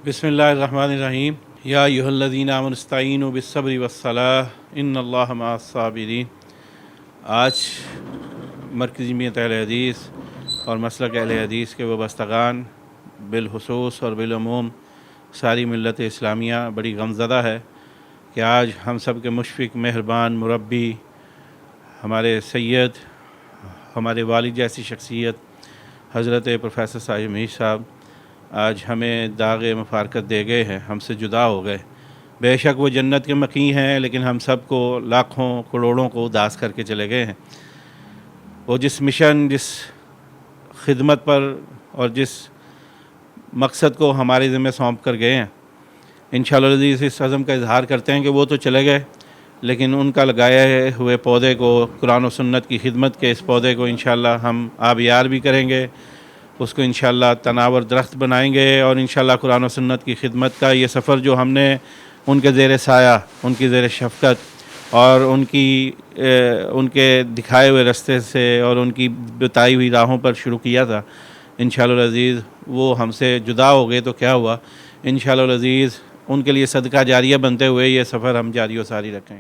بسم اللہ الرحمن الرحیم یا ایھا الذین آمنوا استعینوا بالصبر والصلاۃ ان اللہ مع الصابرین۔ آج مرکزی جمعیت اہل حدیث اور مسلک اہل حدیث کے وابستگان بالخصوص اور بالعموم ساری ملت اسلامیہ بڑی غمزدہ ہے کہ آج ہم سب کے مشفق مہربان مربی ہمارے سید، ہمارے والد جیسی شخصیت حضرت پروفیسر صاحب میر صاحب آج ہمیں داغ مفارقت دے گئے ہیں، ہم سے جدا ہو گئے۔ بے شک وہ جنت کے مقیم ہیں، لیکن ہم سب کو لاکھوں کروڑوں کو اداس کر کے چلے گئے ہیں۔ وہ جس مشن، جس خدمت پر اور جس مقصد کو ہمارے ذمہ سونپ کر گئے ہیں، انشاءاللہ العزیز اس عزم کا اظہار کرتے ہیں کہ وہ تو چلے گئے، لیکن ان کا لگائے ہوئے پودے کو، قرآن و سنت کی خدمت کے اس پودے کو انشاءاللہ ہم آبیار بھی کریں گے، اس کو انشاءاللہ تناور درخت بنائیں گے، اور انشاءاللہ قرآن و سنت کی خدمت کا یہ سفر جو ہم نے ان کے زیر سایہ، ان کی زیر شفقت اور ان کے دکھائے ہوئے راستے سے اور ان کی بتائی ہوئی راہوں پر شروع کیا تھا، انشاءاللہ العزیز وہ ہم سے جدا ہو گئے تو کیا ہوا، انشاءاللہ العزیز ان کے لیے صدقہ جاریہ بنتے ہوئے یہ سفر ہم جاری و ساری رکھیں۔